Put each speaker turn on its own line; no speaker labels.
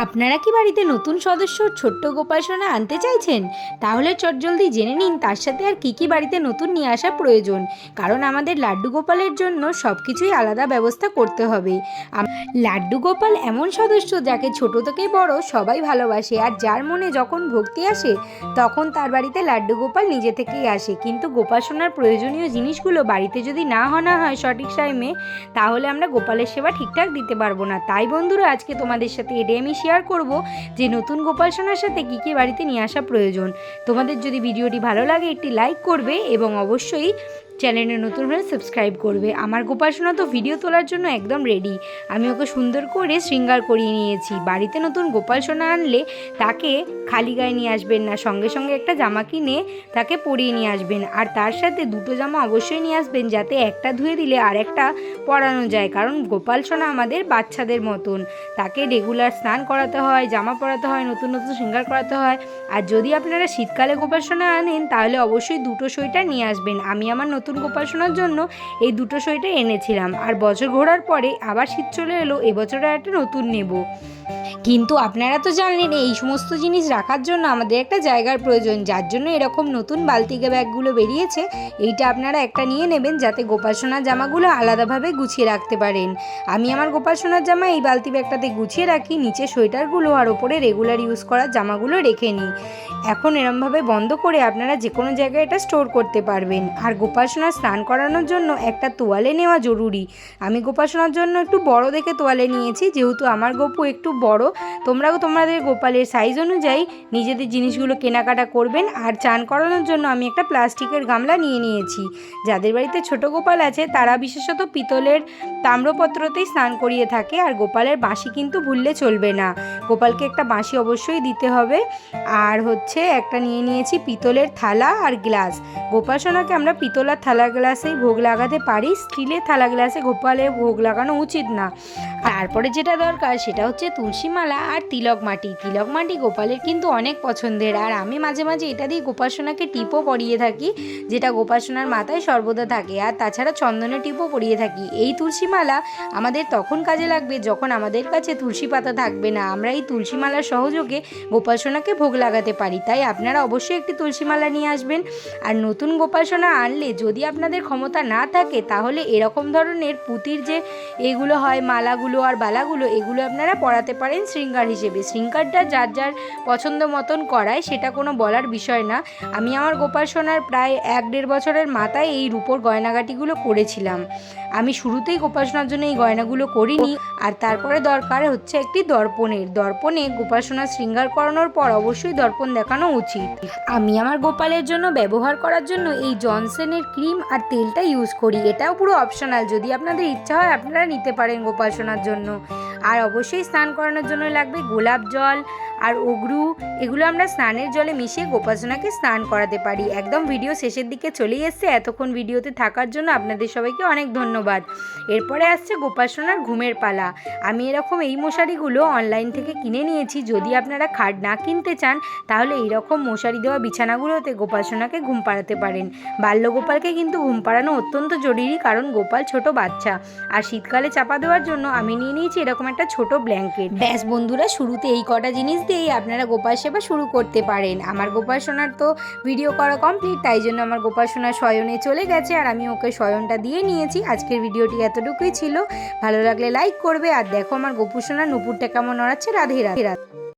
আপনারা কি বাড়িতে নতুন সদস্য ছোট্ট গোপাল সোনা আনতে চাইছেন? তাহলে চটজলদি জেনে নিন তার সাথে আর কি বাড়িতে নতুন নিয়ে আসা প্রয়োজন। কারণ আমাদের লাড্ডু গোপালের জন্য সব কিছুই আলাদা ব্যবস্থা করতে হবে। লাড্ডু গোপাল এমন সদস্য যাকে ছোট থেকে বড় সবাই ভালোবাসে, আর যার মনে যখন ভক্তি আসে তখন তার বাড়িতে লাড্ডু গোপাল নিজে থেকেই আসে। কিন্তু গোপাল সোনার প্রয়োজনীয় জিনিসগুলো বাড়িতে যদি না হয় সঠিক টাইমে, তাহলে আমরা গোপালের সেবা ঠিকঠাক দিতে পারবো না। তাই বন্ধুরা, আজকে তোমাদের সাথে এটাই আমি শেয়ার করব যে নতুন গোপাল সোনার সাথে কি বাড়িতে নিয়ে আসা প্রয়োজন। তোমাদের যদি ভিডিওটি ভালো লাগে একটি লাইক করবে এবং অবশ্যই চ্যানেলে নতুন হলে সাবস্ক্রাইব করবে। আমার গোপাল সোনা তো ভিডিও তোলার জন্য একদম রেডি। আমি ওকে সুন্দর করে শৃঙ্গার করিয়ে নিয়েছি। বাড়িতে নতুন গোপাল সোনা আনলে তাকে খালি গায়ে নিয়ে আসবেন না, সঙ্গে সঙ্গে একটা জামা কিনে তাকে পরিয়ে নিয়ে আসবেন। আর তার সাথে দুটো জামা অবশ্যই নিয়ে আসবেন, যাতে একটা ধুয়ে দিলে আর একটা পরানো যায়। কারণ গোপাল সোনা আমাদের বাচ্চাদের মতন, তাকে রেগুলার স্নান করাতে হয়, জামা পরাতে হয়, নতুন নতুন শৃঙ্গার করাতে হয়। আর যদি আপনারা শীতকালে গোপাল সোনা আনেন তাহলে অবশ্যই দুটো সোয়েটার নিয়ে আসবেন। আমি আমার নতুন গোপাল সোনার জন্য এই দুটো সোয়েটার এনেছিলাম। আর বছর ঘোরার পরে আবার শীত চলে এলো, এবছরে একটা নতুন নেব। কিন্তু আপনারা তো জানেন এই সমস্ত জিনিস রাখার জন্য আমাদের একটা জায়গার প্রয়োজন, যার জন্য এরকম নতুন বালতিকে ব্যাগগুলো বেরিয়েছে। এইটা আপনারা একটা নিয়ে নেবেন, যাতে গোপাল সোনার জামাগুলো আলাদাভাবে গুছিয়ে রাখতে পারেন। আমি আমার গোপাল সোনার জামা এই বালতি ব্যাগটাতে গুছিয়ে রাখি, নিচে সোয়েটারগুলো আর ওপরে রেগুলার ইউজ করার জামাগুলো রেখে নিই। এখন এরমভাবে বন্ধ করে আপনারা যে কোনো জায়গায় এটা স্টোর করতে পারবেন। আর গোপাল সোনার স্নান করানোর জন্য একটা তোয়ালে নেওয়া জরুরি। আমি গোপাল সোনার জন্য একটু বড় দেখে তোয়ালে নিয়েছি, যেহেতু আমার গপু একটু বড়। তোমরাও তোমাদের গোপালের সাইজ অনুযায়ী নিজেদের জিনিসগুলো কেনাকাটা করবেন। আর চান করানোর জন্য আমি একটা প্লাস্টিকের গামলা নিয়ে নিয়েছি। যাদের বাড়িতে ছোট গোপাল আছে তারা বিশেষত পিতলের তাম্রপত্রতেই স্নান করিয়ে থাকে। আর গোপালের বাঁশি কিন্তু ভুললে চলবে না, গোপালকে একটা বাঁশি অবশ্যই দিতে হবে। আর একটা নিয়ে নিয়েছি পিতলের থালা আর গ্লাস। গোপাল সোনাকে আমরা পিতলের থালা গ্লাসেই ভোগ লাগাতে পারি, স্টিলের থালা গ্লাসে গোপালের ভোগ লাগানো উচিত না। তারপরে যেটা দরকার সেটা হচ্ছে তুলসী মালা আর তিলক মাটি। তিলক মাটি গোপালের কিন্তু অনেক পছন্দের, আর আমি মাঝে মাঝে এটা দিয়ে গোপাল সোনাকে টিপও পরিয়ে থাকি, যেটা গোপাল সোনার মাথায় সর্বদা থাকে। আর তাছাড়া চন্দনের টিপও পরিয়ে থাকি। এই তুলসী মালা আমাদের তখন কাজে লাগবে যখন আমাদের কাছে তুলসী পাতা থাকবে না। আমরা এই তুলসী মালার সহযোগে গোপাল সোনাকে ভোগ লাগাতে পারি। তাই আপনারা অবশ্যই একটি তুলসী মালা নিয়ে আসবেন। আর নতুন গোপাল সোনা আনলে যদি আপনাদের ক্ষমতা না থাকে, তাহলে এরকম ধরনের পুঁতির যে এগুলো হয় মালাগুলো আর বালাগুলো, এগুলো আপনারা পরাতে পারেন শৃঙ্গার হিসেবে। শৃঙ্গারটা যার যার পছন্দ মতন করায়, সেটা কোনো বলার বিষয় না। আমি আমার গোপাল সোনার প্রায় 1-1.5 বছরের মাথায় এই রূপোর গয়নাগাটিগুলো করেছিলাম। আমি শুরুতেই গোপাল সোনার জন্য এই গয়নাগুলো করিনি। আর তারপরে দরকার হচ্ছে একটি দর্পণের। দর্পণে গোপাল সোনার শৃঙ্গার করানোর পর অবশ্যই দর্পণ দেখানো উচিত। আমি আমার গোপালের জন্য ব্যবহার করার জন্য এই জনসনের ক্রিম আর তেলটা ইউজ করি। এটাও পুরো অপশনাল, যদি আপনাদের ইচ্ছা হয় আপনারা নিতে পারেন গোপাল সোনার জন্য। আর অবশ্যই স্নান করানোর জন্য লাগবে গোলাপ জল আর অগরু। এগুলো আমরা স্নানের জলে মিশিয়ে গোপাল সোনাকে স্নান করাতে পারি। একদম ভিডিও শেষের দিকে চলেই এসছে, এতক্ষণ ভিডিওতে থাকার জন্য আপনাদের সবাইকে অনেক ধন্যবাদ। এরপরে আসছে গোপাল সোনার ঘুমের পালা। আমি এরকম এই মশারিগুলো অনলাইন থেকে কিনে নিয়েছি। যদি আপনারা খাট না কিনতে চান, তাহলে এইরকম মশারি দেওয়া বিছানাগুলোতে গোপাল সোনাকে ঘুম পাড়াতে পারেন। বাল্যগোপালকে কিন্তু ঘুম পাড়ানো অত্যন্ত জরুরি, কারণ গোপাল ছোট বাচ্চা। আর শীতকালে চাপা দেওয়ার জন্য আমি নিয়ে নিয়েছি এরকম একটা ছোট ব্ল্যাঙ্কেট। ব্যাস বন্ধুরা, শুরুতে এই কটা জিনিস দিয়েই আপনারা গোপাল সেবা শুরু করতে পারেন। আমার গোপাল সোনার তো ভিডিও করা কমপ্লিট, তাই জন্য আমার গোপাল সোনা শয়নে চলে গেছে, আর আমি ওকে শয়নটা দিয়ে নিয়েছি। আজকের ভিডিওটি এতটুকুই ছিল। ভালো লাগলে লাইক করবে। আর দেখো আমার গোপু সোনার নুপুরটা কেমন নড়াচ্ছে। রাধে রাধে।